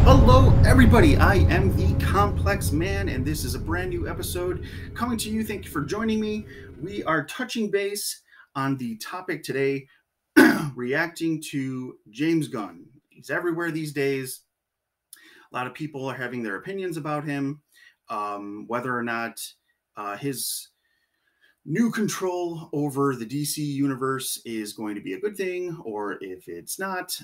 Hello, everybody. I am the Complex Man, and this is a brand new episode coming to you. Thank you for joining me. We are touching base on the topic today, reacting to James Gunn. He's everywhere these days. A lot of people are having their opinions about him, whether or not his new control over the DC universe is going to be a good thing or if it's not.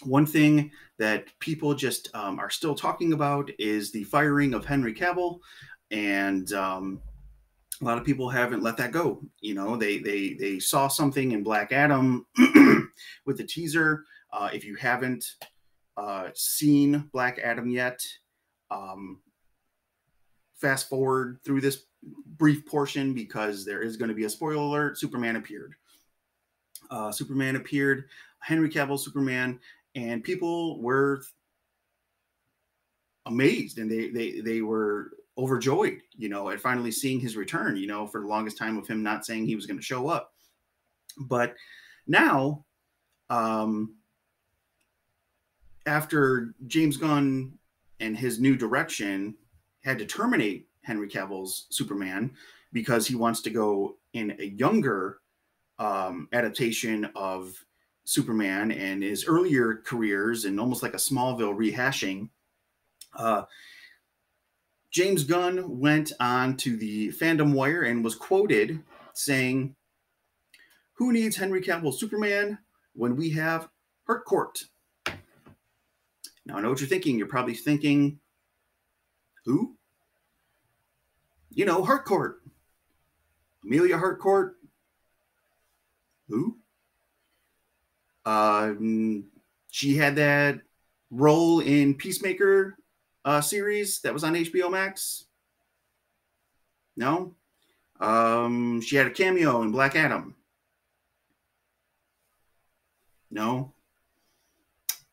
One thing that people just are still talking about is the firing of Henry Cavill, and a lot of people haven't let that go. You know, they saw something in Black Adam with the teaser. If you haven't seen Black Adam yet, fast forward through this brief portion because there is going to be a spoiler alert. Superman appeared. Henry Cavill Superman. And people were amazed and they were overjoyed, you know, at finally seeing his return, you know, for the longest time of him not saying he was going to show up. But now, after James Gunn and his new direction had to terminate Henry Cavill's Superman because he wants to go in a younger adaptation of Superman and his earlier careers and almost like a Smallville rehashing, James Gunn went on to the Fandom Wire and was quoted saying, "Who needs Henry Cavill Superman when we have Harcourt?" Now, I know what you're thinking. You're probably thinking, who? You know, Harcourt. Amelia Harcourt. Who? She had that role in Peacemaker series that was on HBO Max. No? She had a cameo in Black Adam. No?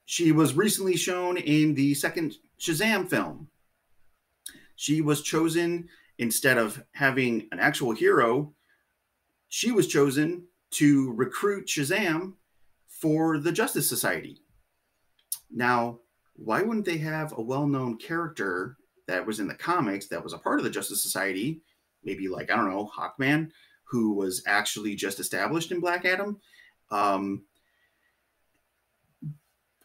She was recently shown in the second Shazam film. She was chosen, instead of having an actual hero, she was chosen to recruit Shazam for the Justice Society. Now, why wouldn't they have a well-known character that was in the comics that was a part of the Justice Society, maybe like, I don't know, Hawkman, who was actually just established in Black Adam,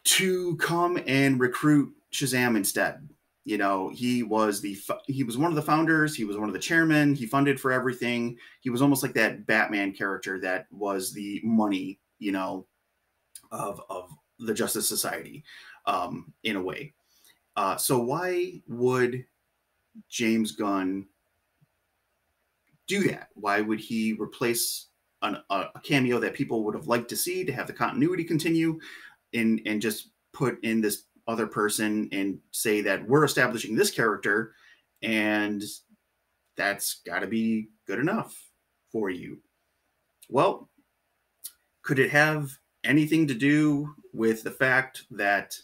to come and recruit Shazam instead? You know, he was one of the founders. He was one of the chairmen. He funded for everything. He was almost like that Batman character that was the money, you know, of the Justice Society, in a way. So why would James Gunn do that? Why would he replace a cameo that people would have liked to see to have the continuity continue, and just put in this other person and say that we're establishing this character and that's got to be good enough for you? Well, could it have anything to do with the fact that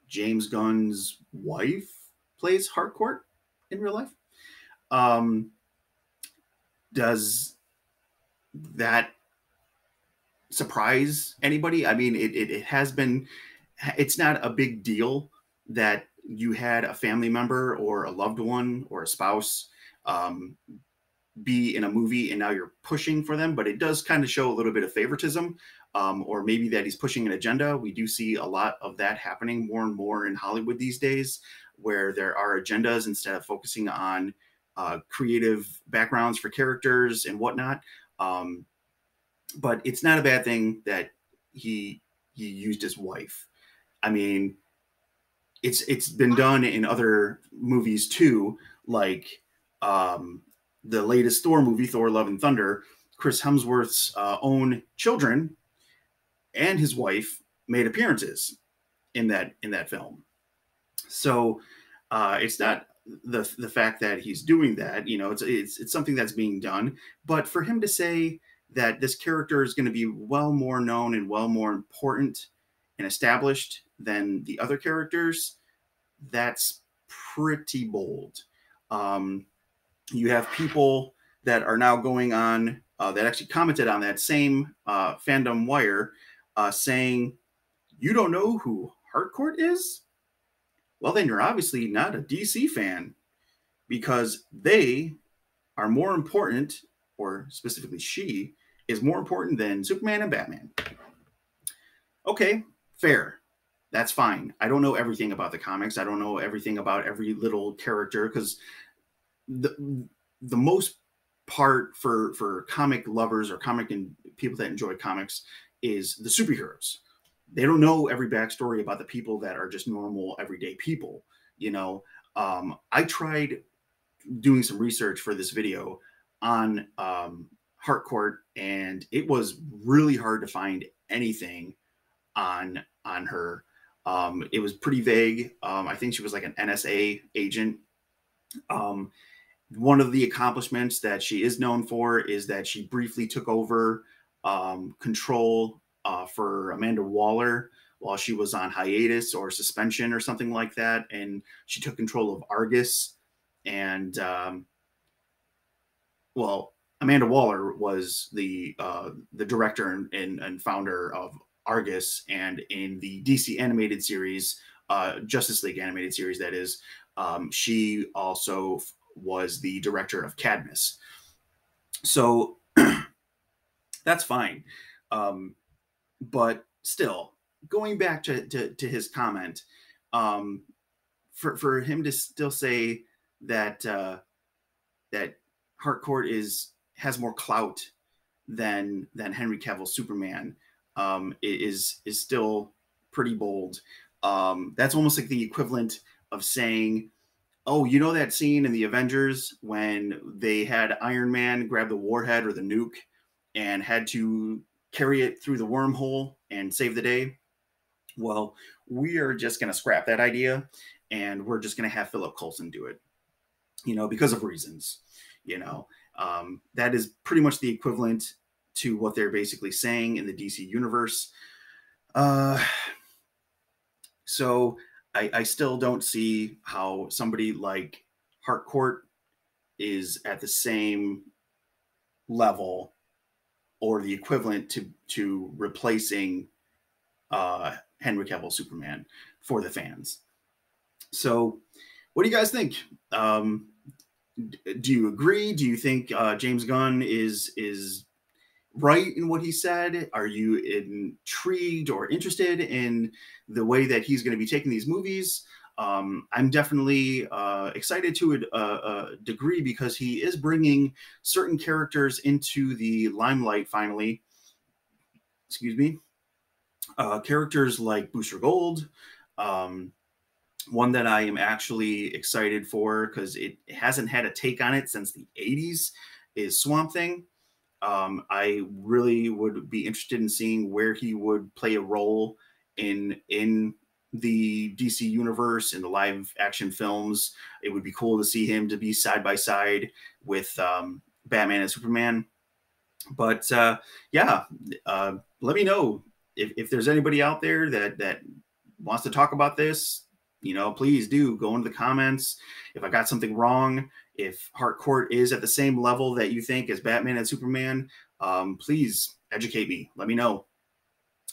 James Gunn's wife plays Harcourt in real life? Does that surprise anybody? I mean, it has been, it's not a big deal that you had a family member or a loved one or a spouse be in a movie and now you're pushing for them, but it does kind of show a little bit of favoritism, or maybe that he's pushing an agenda. We do see a lot of that happening more and more in Hollywood these days, where there are agendas instead of focusing on creative backgrounds for characters and whatnot. But it's not a bad thing that he used his wife. I mean, it's been done in other movies too, like the latest Thor movie, Thor: Love and Thunder. Chris Hemsworth's own children and his wife made appearances in that film. So it's not the fact that he's doing that, you know, it's something that's being done. But for him to say that this character is going to be well more known and well more important and established than the other characters, that's pretty bold. You have people that are now going on that actually commented on that same Fandom Wire saying, you don't know who Harcourt is, well, then you're obviously not a DC fan, because they are more important, or specifically she is more important than Superman and Batman. Okay, fair. That's fine. I don't know everything about the comics. I don't know everything about every little character, because the most part for comic lovers or comic and people that enjoy comics is the superheroes. They don't know every backstory about the people that are just normal everyday people. You know, I tried doing some research for this video on Harcourt, and it was really hard to find anything on her. It was pretty vague. I think she was like an NSA agent. One of the accomplishments that she is known for is that she briefly took over control for Amanda Waller while she was on hiatus or suspension or something like that, and she took control of Argus. And well, Amanda Waller was the director and founder of Argus, and in the DC animated series, Justice League animated series, that is, she also was the director of Cadmus. So that's fine. But still, going back to his comment, for him to still say that that Harcourt has more clout than Henry Cavill Superman is still pretty bold. That's almost like the equivalent of saying, oh, you know that scene in the Avengers when they had Iron Man grab the warhead or the nuke and had to carry it through the wormhole and save the day? Well, we are just going to scrap that idea, and we're just going to have Philip Coulson do it, because of reasons. That is pretty much the equivalent to what they're basically saying in the DC universe. So I still don't see how somebody like Harcourt is at the same level or the equivalent to replacing Henry Cavill Superman for the fans. So what do you guys think? Do you agree? Do you think James Gunn is right in what he said? Are you intrigued or interested in the way that he's going to be taking these movies? I'm definitely excited to a degree, because he is bringing certain characters into the limelight finally. Excuse me. Characters like Booster Gold. One that I am actually excited for, because it hasn't had a take on it since the 80s, is Swamp Thing. I really would be interested in seeing where he would play a role in the DC universe, in the live action films. It would be cool to see him to be side by side with Batman and Superman. But yeah, let me know if there's anybody out there that wants to talk about this. Please do go into the comments. If I got something wrong, if Harcourt is at the same level that you think as Batman and Superman, please educate me. Let me know.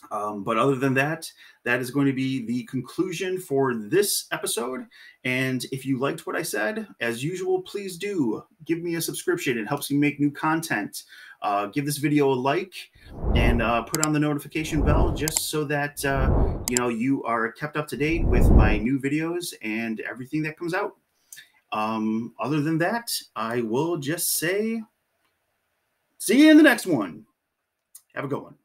But other than that, that is going to be the conclusion for this episode. And if you liked what I said, as usual, please do give me a subscription. It helps me make new content. Give this video a like, and put on the notification bell, just so that you are kept up to date with my new videos and everything that comes out. Other than that, I will just say, see you in the next one. Have a good one.